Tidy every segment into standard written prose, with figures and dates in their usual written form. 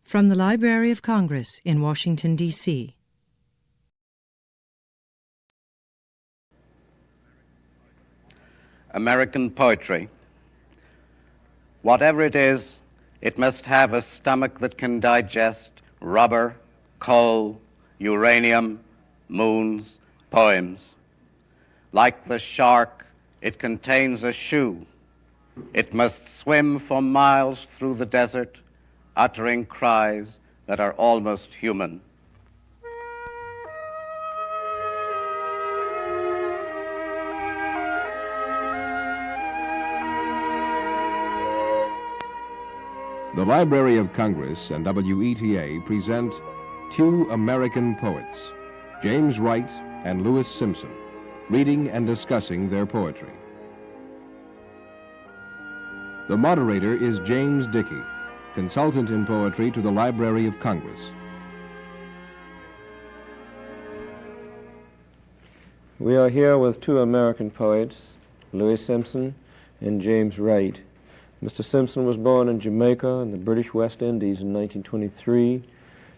From the Library of Congress in Washington, D.C. American poetry. Whatever it is, it must have a stomach that can digest rubber, coal, uranium, moons, poems. Like the shark, it contains a shoe. It must swim for miles through the desert, uttering cries that are almost human. The Library of Congress and WETA present two American poets, James Wright and Louis Simpson, reading and discussing their poetry. The moderator is James Dickey, consultant in poetry to the Library of Congress. We are here with two American poets, Louis Simpson and James Wright. Mr. Simpson was born in Jamaica in the British West Indies in 1923,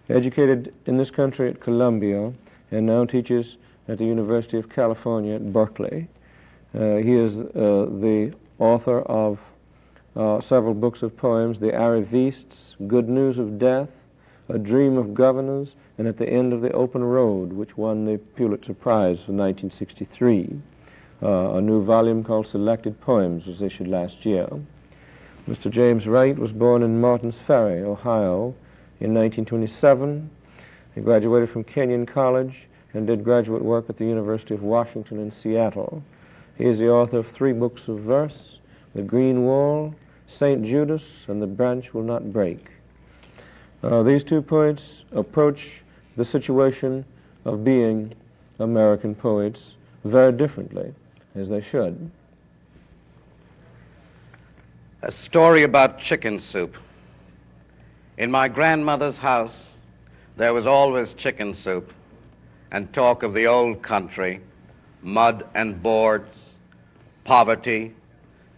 educated in this country at Columbia, and now teaches at the University of California at Berkeley. He is the author of several books of poems, The Arrivistes, Good News of Death, A Dream of Governors, and At the End of the Open Road, which won the Pulitzer Prize for 1963. A new volume called Selected Poems was issued last year. Mr. James Wright was born in Martins Ferry, Ohio, in 1927. He graduated from Kenyon College and did graduate work at the University of Washington in Seattle. He is the author of 3 books of verse, The Green Wall, St. Judas, and The Branch Will Not Break. These two poets approach the situation of being American poets very differently, as they should. A story about chicken soup. In my grandmother's house, there was always chicken soup and talk of the old country, mud and boards, poverty,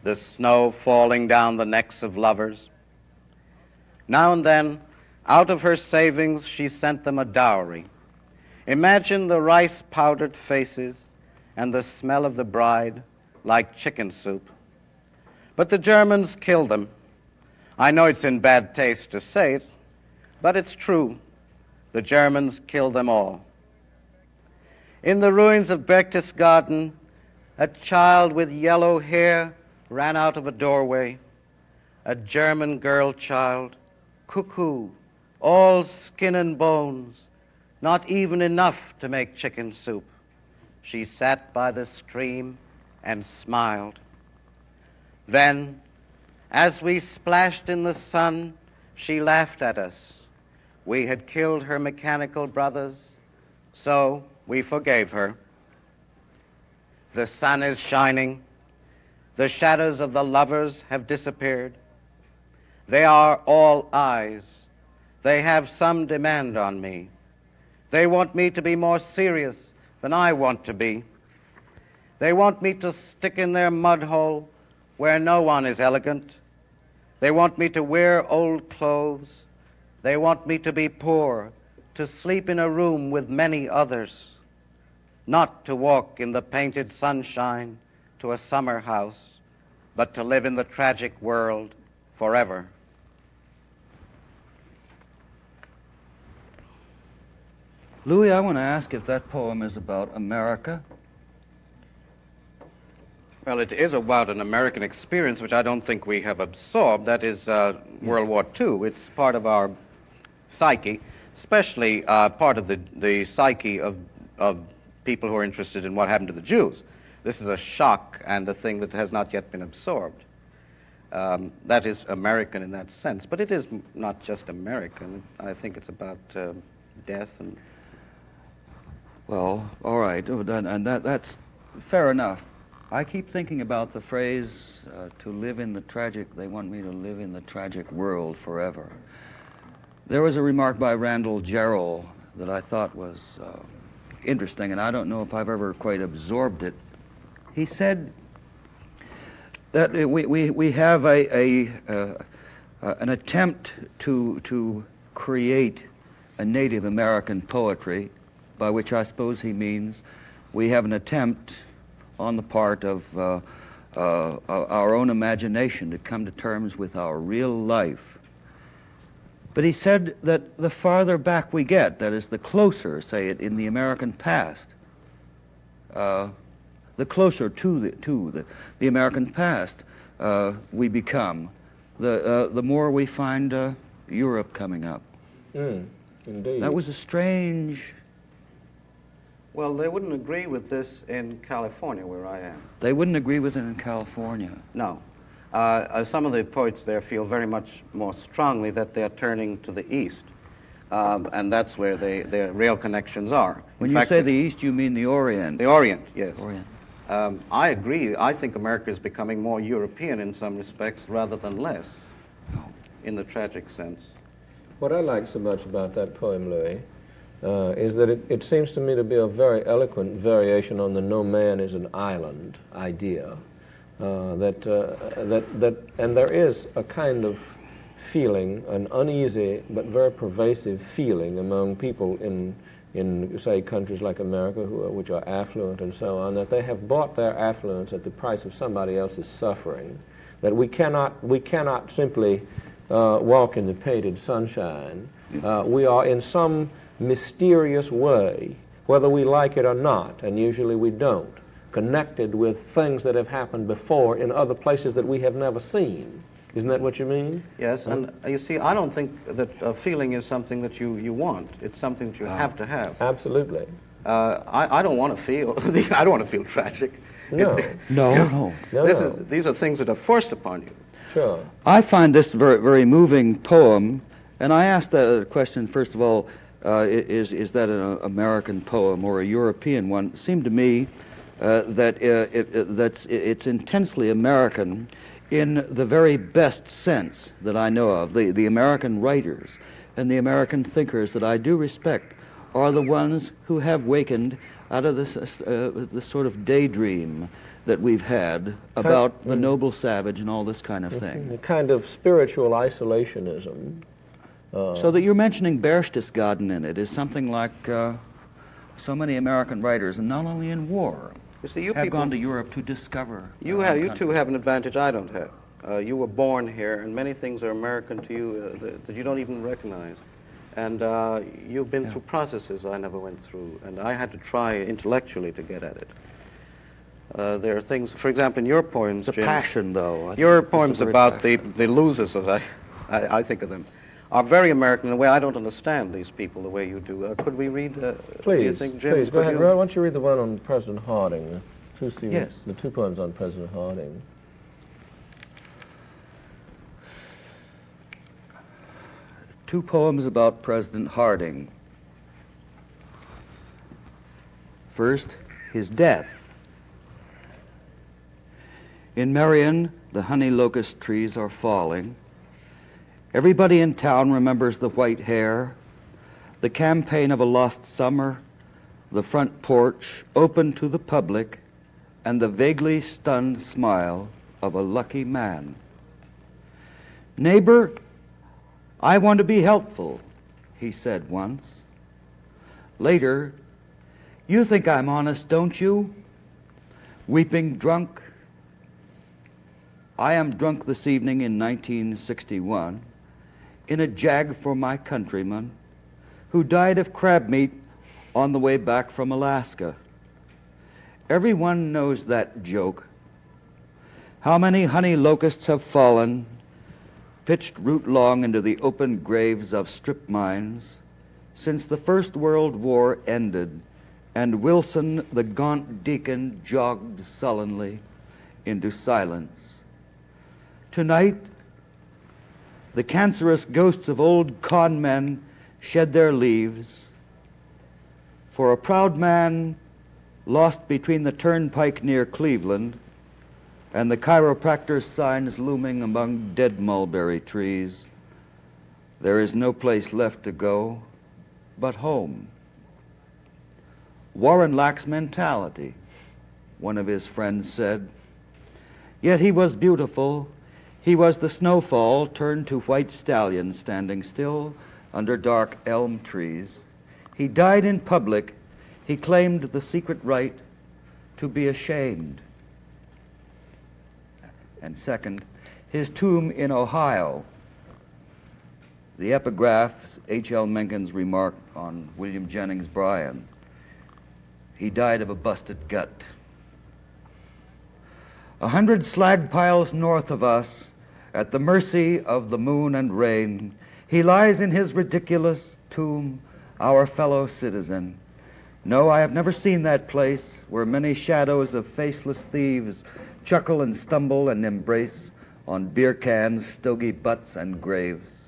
the snow falling down the necks of lovers. Now and then, out of her savings, she sent them a dowry. Imagine the rice-powdered faces and the smell of the bride like chicken soup. But the Germans killed them. I know it's in bad taste to say it, but it's true. The Germans killed them all. In the ruins of Berchtesgaden, a child with yellow hair ran out of a doorway, a German girl child, cuckoo, all skin and bones, not even enough to make chicken soup. She sat by the stream and smiled. Then, as we splashed in the sun, she laughed at us. We had killed her mechanical brothers, so we forgave her. The sun is shining. The shadows of the lovers have disappeared. They are all eyes. They have some demand on me. They want me to be more serious than I want to be. They want me to stick in their mud hole where no one is elegant. They want me to wear old clothes. They want me to be poor, to sleep in a room with many others, not to walk in the painted sunshine to a summer house, but to live in the tragic world forever. Louis, I want to ask if that poem is about America. Well, it is about an American experience which I don't think we have absorbed. That is World War II. It's part of our psyche, especially part of the psyche of people who are interested in what happened to the Jews. This is a shock and a thing that has not yet been absorbed. That is American in that sense, but it is not just American. I think it's about death and... Well, all right, and that's fair enough. I keep thinking about the phrase, to live in the tragic, they want me to live in the tragic world forever. There was a remark by Randall Jarrell that I thought was interesting, and I don't know if I've ever quite absorbed it. He said that we have an attempt to create a Native American poetry, by which I suppose he means we have an attempt on the part of our own imagination to come to terms with our real life. But he said that the farther back we get, that is, the closer, say it, in the American past, the closer to the American past we become, the more we find Europe coming up. Indeed. That was a strange... Well, they wouldn't agree with this in California, where I am. They wouldn't agree with it in California. No. Some of the poets there feel very much more strongly that they're turning to the east, and that's where their real connections are. When In you fact, say the East, you mean the Orient. the Orient, yes. Orient. I agree. I think America is becoming more European in some respects rather than less, in the tragic sense. What I like so much about that poem, Louis, is that it seems to me to be a very eloquent variation on the no man is an island idea. And there is a kind of feeling, an uneasy but very pervasive feeling among people in say, countries like America, which are affluent and so on, that they have bought their affluence at the price of somebody else's suffering. That we cannot simply walk in the painted sunshine. We are in some mysterious way, whether we like it or not, and usually we don't, connected with things that have happened before in other places that we have never seen. Isn't that what you mean? Yes, and you see, I don't think that feeling is something that you want. It's something that you have to have. Absolutely. I don't want to feel. I don't want to feel tragic. No. No. These are things that are forced upon you. Sure. I find this very, very moving poem, and I asked the question, first of all, is that an American poem or a European one? It seemed to me that it's intensely American in the very best sense that I know of. The American writers and the American thinkers that I do respect are the ones who have wakened out of this sort of daydream that we've had about the noble savage and all this kind of thing. A kind of spiritual isolationism. So that you're mentioning Berchtesgaden in it is something like so many American writers, and not only in war, You see, you have people, gone to Europe to discover. you two have an advantage I don't have. You were born here, and many things are American to you that you don't even recognize. And you've been through processes I never went through, and I had to try intellectually to get at it. There are things, for example, in your poems, It's a Jim, passion, though. your poems about the losers, as I think of them, are very American in a way I don't understand these people the way you do. Could we read? Please, do you think, Jim, please, go could ahead. you- Why don't you read the one on President Harding? Yes. The two poems on President Harding. Two poems about President Harding. First, his death. In Marion, the honey locust trees are falling. Everybody in town remembers the white hair, the campaign of a lost summer, the front porch open to the public, and the vaguely stunned smile of a lucky man. "Neighbor, I want to be helpful," he said once. Later, "You think I'm honest, don't you? Weeping drunk? I am drunk this evening in 1961 in a jag for my countryman who died of crab meat on the way back from Alaska. Everyone knows that joke. How many honey locusts have fallen, pitched root long into the open graves of strip mines since the First World War ended and Wilson the gaunt deacon jogged sullenly into silence. Tonight, the cancerous ghosts of old con men shed their leaves. For a proud man lost between the turnpike near Cleveland and the chiropractor's signs looming among dead mulberry trees, there is no place left to go but home. Warren lacks mentality, one of his friends said. Yet he was beautiful. He was the snowfall turned to white stallion standing still under dark elm trees. He died in public. He claimed the secret right to be ashamed. And second, his tomb in Ohio. The epigraphs, H.L. Mencken's remark on William Jennings Bryan. He died of a busted gut. 100 slag piles north of us, at the mercy of the moon and rain, he lies in his ridiculous tomb, our fellow citizen. No, I have never seen that place where many shadows of faceless thieves chuckle and stumble and embrace on beer cans, stogie butts, and graves.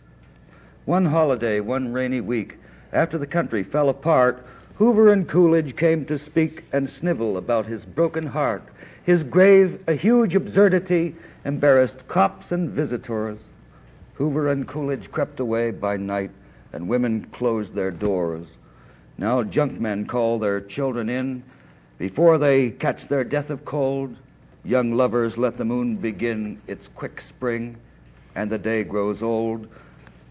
One holiday, one rainy week, after the country fell apart, Hoover and Coolidge came to speak and snivel about his broken heart. His grave, a huge absurdity, embarrassed cops and visitors. Hoover and Coolidge crept away by night, and women closed their doors. Now junkmen call their children in. Before they catch their death of cold, young lovers let the moon begin its quick spring, and the day grows old.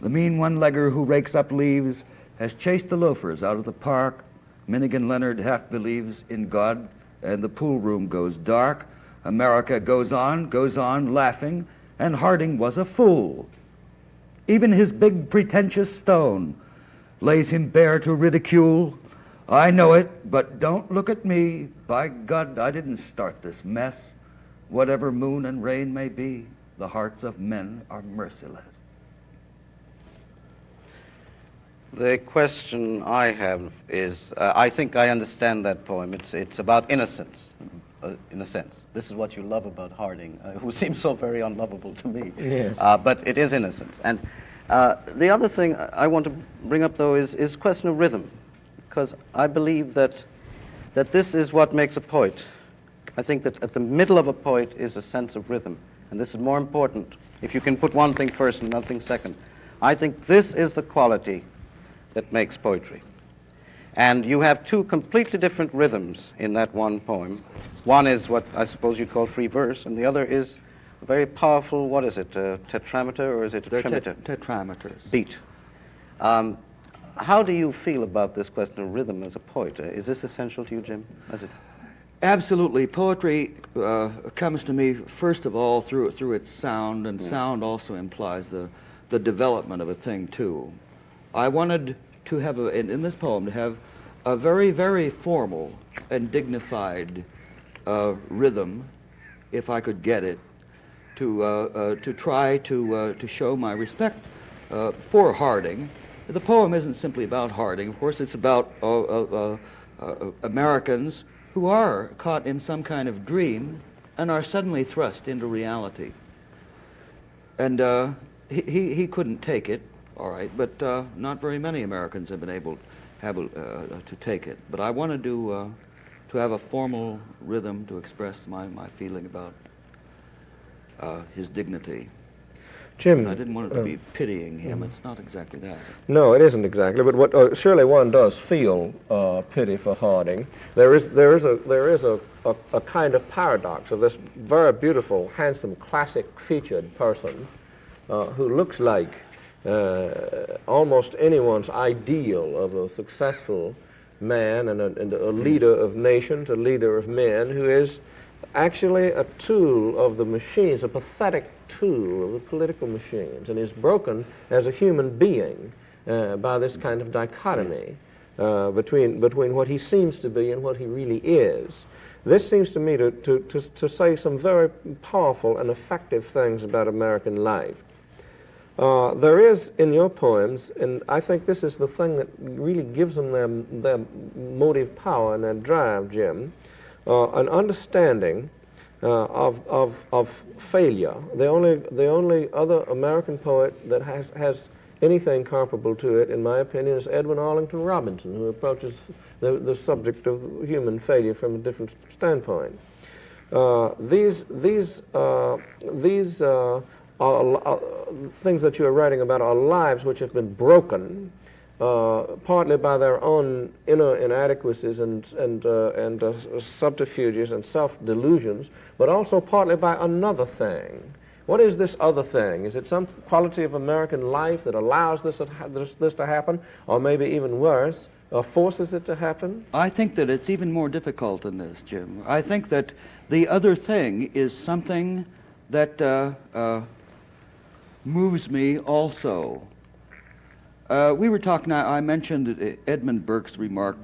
The mean one-legger who rakes up leaves has chased the loafers out of the park. Minigan Leonard half believes in God, and the pool room goes dark. America goes on, laughing, and Harding was a fool. Even his big pretentious stone lays him bare to ridicule. I know it, but don't look at me. By God, I didn't start this mess. Whatever moon and rain may be, the hearts of men are merciless. The question I have is, I think I understand that poem. It's about innocence, in a sense. This is what you love about Harding, who seems so very unlovable to me. Yes. But it is innocence. And the other thing I want to bring up, though, is question of rhythm, because I believe that this is what makes a poet. I think that at the middle of a poet is a sense of rhythm, and this is more important. If you can put one thing first and another thing second, I think this is the quality that makes poetry. And you have two completely different rhythms in that one poem. One is what I suppose you'd call free verse, and the other is a very powerful, what is it, a tetrameter, or is it a trimeter? Tetrameters. Beat. How do you feel about this question of rhythm as a poet? Is this essential to you, Jim? As it? Absolutely. Poetry comes to me, first of all, through its sound, and sound also implies the development of a thing, too. I wanted to have, in this poem, to have a very, very formal and dignified rhythm, if I could get it, to try to show my respect for Harding. The poem isn't simply about Harding. Of course, it's about Americans who are caught in some kind of dream and are suddenly thrust into reality. And he couldn't take it. All right, but not very many Americans have been able to take it. But I wanted to have a formal rhythm to express my feeling about his dignity. Jim, I didn't want it to be pitying him. It's not exactly that. No, it isn't exactly. But what surely one does feel pity for Harding. There is a kind of paradox of this very beautiful, handsome, classic-featured person who looks like almost anyone's ideal of a successful man and a leader of nations, a leader of men, who is actually a tool of the machines, a pathetic tool of the political machines, and is broken as a human being by this kind of dichotomy between what he seems to be and what he really is. This seems to me to say some very powerful and effective things about American life. There is in your poems, and I think this is the thing that really gives them their motive power and their drive, Jim, an understanding of failure. The only other American poet that has anything comparable to it, in my opinion, is Edwin Arlington Robinson, who approaches the subject of human failure from a different standpoint. These things that you are writing about are lives which have been broken, partly by their own inner inadequacies and subterfuges and self-delusions, but also partly by another thing. What is this other thing? Is it some quality of American life that allows this to happen, or maybe even worse, or forces it to happen? I think that it's even more difficult than this, Jim. I think that the other thing is something that moves me also. We were talking, I mentioned Edmund Burke's remark,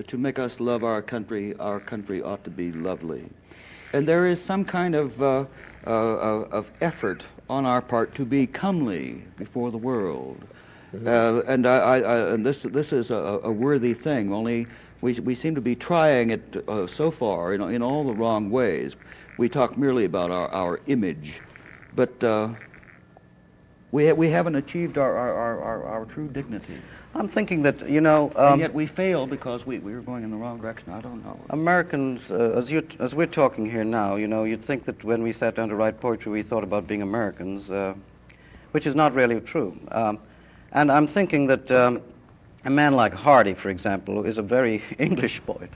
to make us love our country ought to be lovely. And there is some kind of effort on our part to be comely before the world. And this is a worthy thing, only we seem to be trying it so far in all the wrong ways. We talk merely about our image, but we haven't achieved our true dignity. I'm thinking that, and yet we fail because we were going in the wrong direction. I don't know. Americans, as we're talking here now, you'd think that when we sat down to write poetry, we thought about being Americans, which is not really true. And I'm thinking that a man like Hardy, for example, is a very English poet.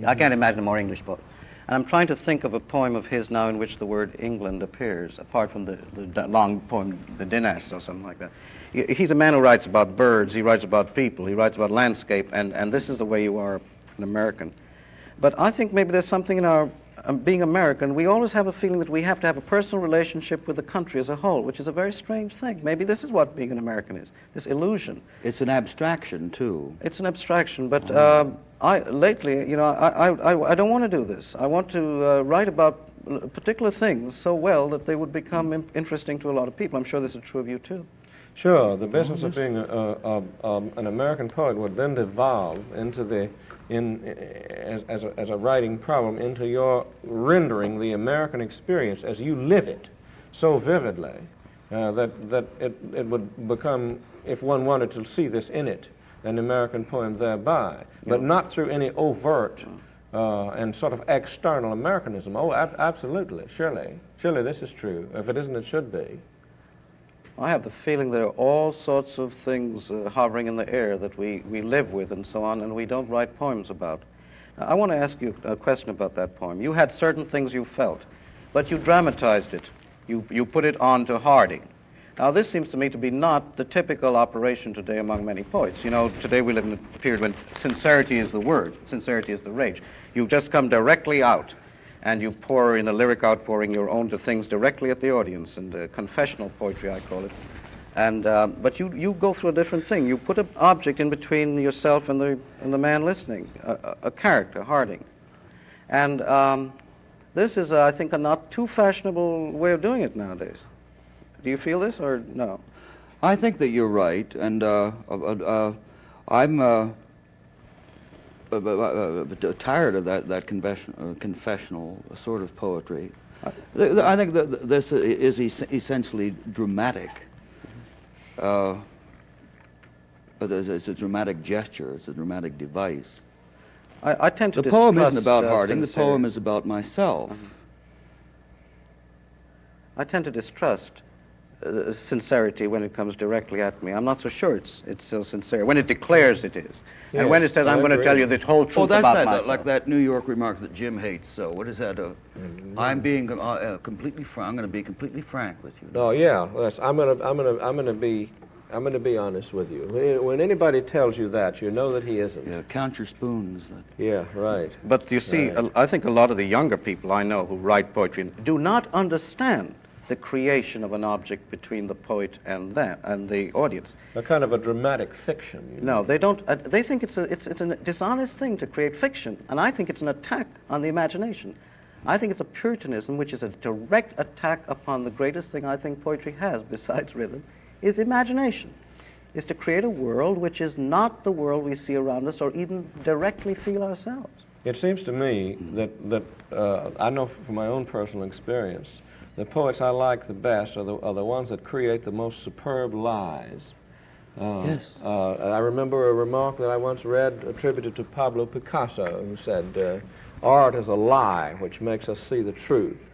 I can't imagine a more English poet. And I'm trying to think of a poem of his now in which the word England appears, apart from the long poem, The Dinas, or something like that. He's a man who writes about birds, he writes about people, he writes about landscape, and this is the way you are an American. But I think maybe there's something in our being American. We always have a feeling that we have to have a personal relationship with the country as a whole, which is a very strange thing. Maybe this is what being an American is, this illusion. It's an abstraction, too. It's an abstraction, but lately, I don't want to do this. I want to write about particular things so well that they would become interesting to a lot of people. I'm sure this is true of you, too. Sure. The business of being an American poet would then devolve into as a writing problem into your rendering the American experience as you live it so vividly that it would become, if one wanted to see this in it, an American poem thereby, but not through any overt and sort of external Americanism. Oh, absolutely, surely this is true. If it isn't, it should be. I have the feeling there are all sorts of things hovering in the air that we live with and so on, and we don't write poems about. Now, I want to ask you a question about that poem. You had certain things you felt, but you dramatized it. You put it on to Hardy. Now, this seems to me to be not the typical operation today among many poets. Today we live in a period when sincerity is the word, sincerity is the rage. You just come directly out, and you pour in a lyric outpouring your own to things directly at the audience, and confessional poetry, I call it. And but you go through a different thing. You put an object in between yourself and the man listening, a character, Harding. And this is, I think, a not too fashionable way of doing it nowadays. Do you feel this, or no? I think that you're right, and I'm tired of that confessional sort of poetry. I think that this is essentially dramatic. It's a dramatic gesture. It's a dramatic device. I tend to The poem distrust, isn't about Harding. The sincerity. poem is about myself. I tend to distrust sincerity when it comes directly at me. I'm not so sure it's so sincere. When it declares it is. Yes, And when it says, I'm going to tell you the whole truth that's about myself. like that New York remark that Jim hates. So what is that? I'm being completely frank. I'm going to be completely frank with you. Oh yeah, yes, I'm gonna be honest with you. When anybody tells you that, you know that he isn't. Yeah, count your spoons. Yeah, right. But you see, Right. I think a lot of the younger people I know who write poetry do not understand the creation of an object between the poet and the audience. A kind of a dramatic fiction. No, they don't. They think it's a dishonest thing to create fiction, and I think it's an attack on the imagination. I think it's a Puritanism, which is a direct attack upon the greatest thing I think poetry has, besides rhythm, is imagination. Is to create a world which is not the world we see around us, or even directly feel ourselves. It seems to me that I know from my own personal experience, the poets I like the best are the ones that create the most superb lies. Yes. I remember a remark that I once read attributed to Pablo Picasso, who said, art is a lie which makes us see the truth.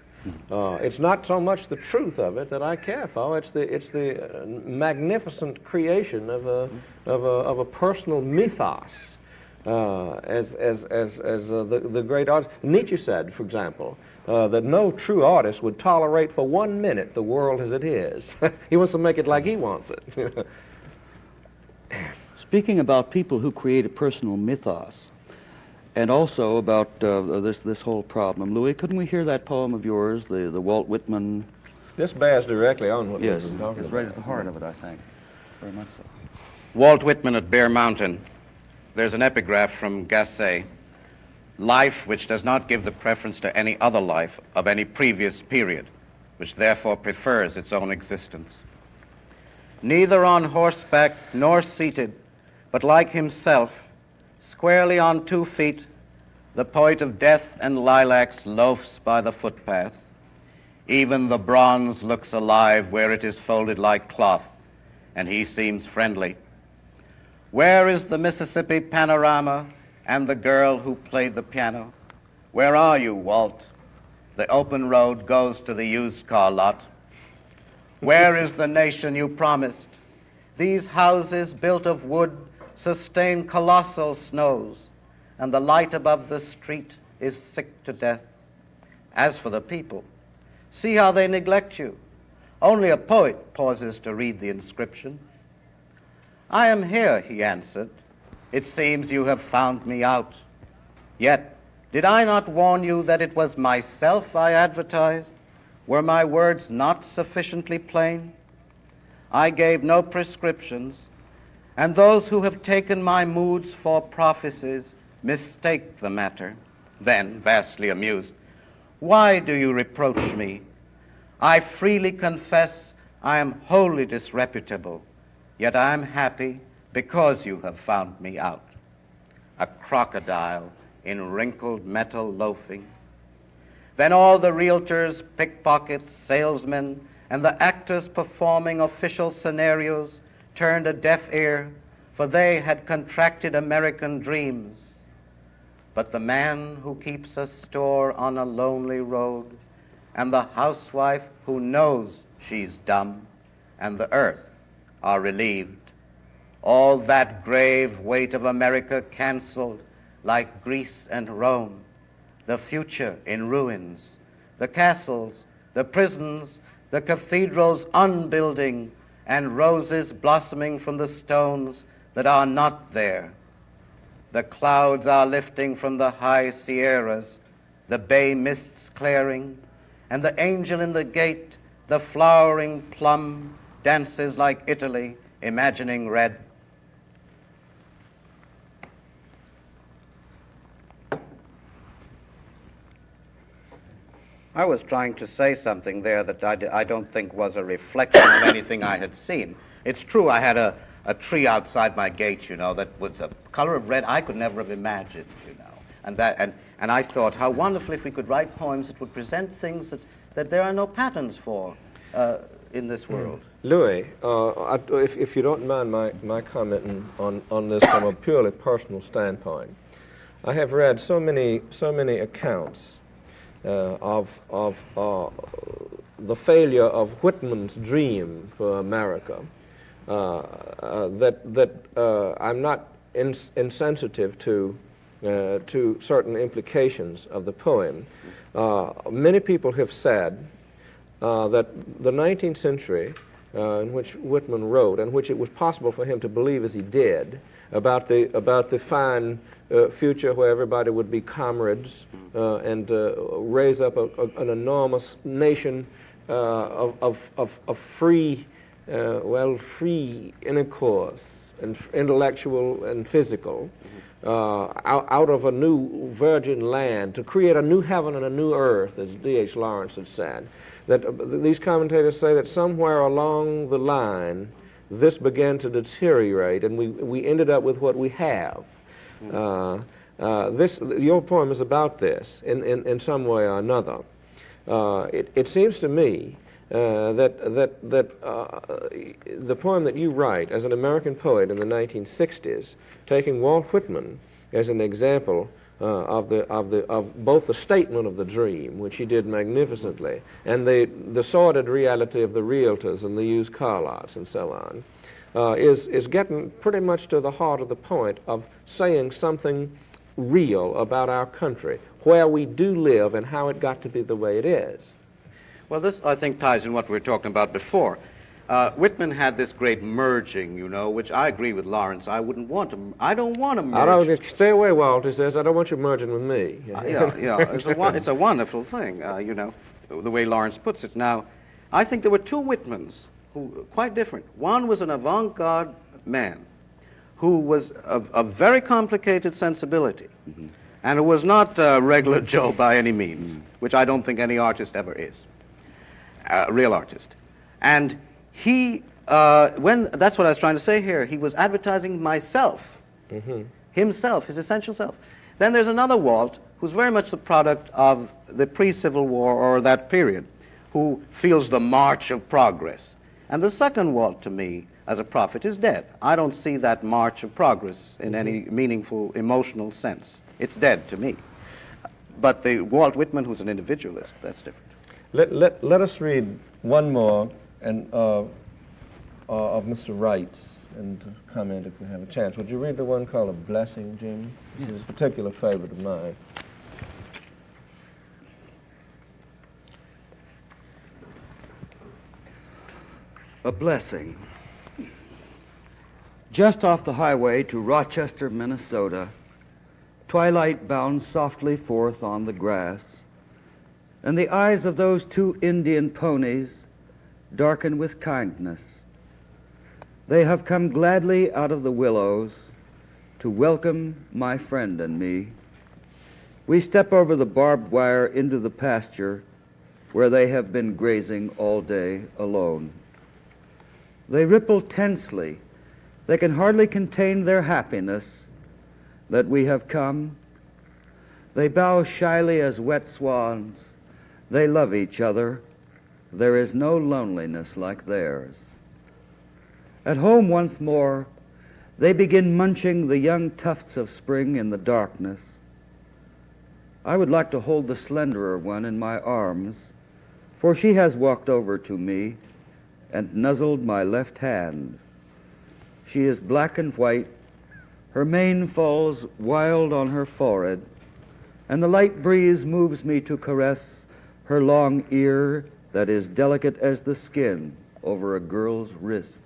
It's not so much the truth of it that I care for. It's the magnificent creation of a personal mythos the great artist. Nietzsche said, for example, that no true artist would tolerate for 1 minute the world as it is. He wants to make it like he wants it. Speaking about people who create a personal mythos, and also about this whole problem, Louis, couldn't we hear that poem of yours, the Walt Whitman? This bears directly on what Yes, we've been talking it's about. right at the heart of it, I think. Very much so. Walt Whitman at Bear Mountain. There's an epigraph from Gasset. Life which does not give the preference to any other life of any previous period, which therefore prefers its own existence. Neither on horseback nor seated, but like himself, squarely on 2 feet, the poet of death and lilacs loafs by the footpath. Even the bronze looks alive where it is folded like cloth, and he seems friendly. Where is the Mississippi panorama and the girl who played the piano? Where are you, Walt? The open road goes to the used car lot. Where is the nation you promised? These houses built of wood sustain colossal snows, and the light above the street is sick to death. As for the people, see how they neglect you. Only a poet pauses to read the inscription. I am here, he answered. It seems you have found me out. Yet, did I not warn you that it was myself I advertised? Were my words not sufficiently plain? I gave no prescriptions, and those who have taken my moods for prophecies mistake the matter. Then, vastly amused, why do you reproach me? I freely confess I am wholly disreputable, yet I am happy because you have found me out. A crocodile in wrinkled metal loafing. Then all the realtors, pickpockets, salesmen, and the actors performing official scenarios turned a deaf ear, for they had contracted American dreams. But the man who keeps a store on a lonely road, and the housewife who knows she's dumb, and the earth are relieved. All that grave weight of America canceled like Greece and Rome, the future in ruins, the castles, the prisons, the cathedrals unbuilding, and roses blossoming from the stones that are not there. The clouds are lifting from the high Sierras, the bay mists clearing, and the angel in the gate, the flowering plum, dances like Italy, imagining red. I was trying to say something there that I don't think was a reflection of anything I had seen. It's true I had a tree outside my gate, you know, that was the color of red I could never have imagined, you know. And I thought how wonderful if we could write poems that would present things that there are no patterns for in this world. Louis, if you don't mind my commenting on this from a purely personal standpoint, I have read so many accounts of the failure of Whitman's dream for America that I'm not insensitive to certain implications of the poem. Many people have said that the 19th century in which Whitman wrote, and which it was possible for him to believe as he did, about the fine future where everybody would be comrades and raise up an enormous nation of free intercourse, and intellectual and physical, out of a new virgin land, to create a new heaven and a new earth, as D.H. Lawrence had said. That these commentators say that somewhere along the line, this began to deteriorate, and we ended up with what we have. Your poem is about this in some way or another. It seems to me that the poem that you write as an American poet in the 1960s, taking Walt Whitman as an example of both the statement of the dream, which he did magnificently, and the sordid reality of the realtors and the used car lots and so on. is getting pretty much to the heart of the point of saying something real about our country, where we do live and how it got to be the way it is. Well, this, I think, ties in what we were talking about before. Whitman had this great merging, you know, which I agree with Lawrence. I don't want to merge. Stay away, Walt, he says. I don't want you merging with me. Yeah. It's a wonderful thing, you know, the way Lawrence puts it. Now, I think there were two Whitmans who quite different. One was an avant-garde man who was of a very complicated sensibility, and who was not a regular Joe by any means, which I don't think any artist ever is, a real artist. And he, that's what I was trying to say here, he was advertising myself, himself, his essential self. Then there's another Walt who's very much the product of the pre-Civil War or that period, who feels the march of progress. And the second Walt, to me, as a prophet, is dead. I don't see that march of progress in any meaningful, emotional sense. It's dead to me. But the Walt Whitman, who's an individualist, that's different. Let us read one more of Mr. Wright's and comment if we have a chance. Would you read the one called A Blessing, Jim? It's a particular favorite of mine. A blessing. Just off the highway to Rochester, Minnesota, twilight bounds softly forth on the grass, and the eyes of those two Indian ponies darken with kindness. They have come gladly out of the willows to welcome my friend and me. We step over the barbed wire into the pasture where they have been grazing all day alone. They ripple tensely. They can hardly contain their happiness that we have come. They bow shyly as wet swans. They love each other. There is no loneliness like theirs. At home once more, they begin munching the young tufts of spring in the darkness. I would like to hold the slenderer one in my arms, for she has walked over to me and nuzzled my left hand. She is black and white, her mane falls wild on her forehead, and the light breeze moves me to caress her long ear that is delicate as the skin over a girl's wrist.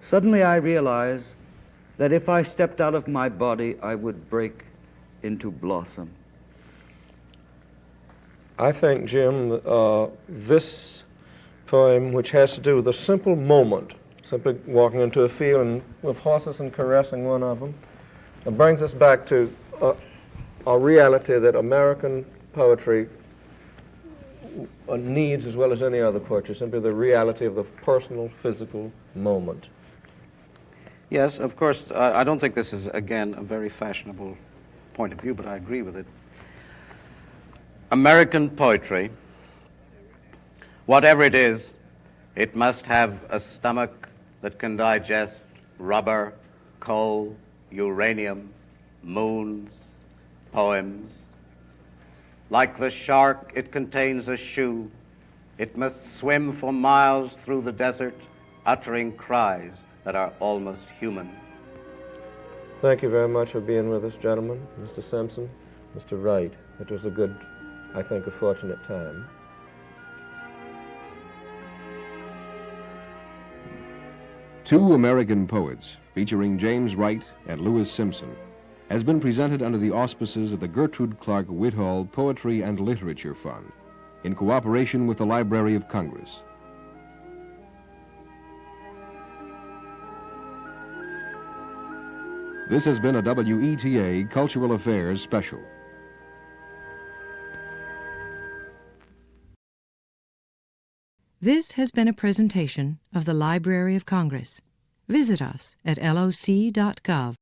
Suddenly I realize that if I stepped out of my body, I would break into blossom. I think, Jim, this poem, which has to do with a simple moment, simply walking into a field and with horses and caressing one of them, brings us back to a reality that American poetry needs as well as any other poetry, simply the reality of the personal, physical moment. Yes, of course, I don't think this is, again, a very fashionable point of view, but I agree with it. American poetry, whatever it is, it must have a stomach that can digest rubber, coal, uranium, moons, poems. Like the shark, it contains a shoe. It must swim for miles through the desert, uttering cries that are almost human. Thank you very much for being with us, gentlemen. Mr. Simpson, Mr. Wright. It was a good, I think, a fortunate time. Two American Poets, featuring James Wright and Louis Simpson, has been presented under the auspices of the Gertrude Clark Whitall Poetry and Literature Fund, in cooperation with the Library of Congress. This has been a WETA Cultural Affairs Special. This has been a presentation of the Library of Congress. Visit us at loc.gov.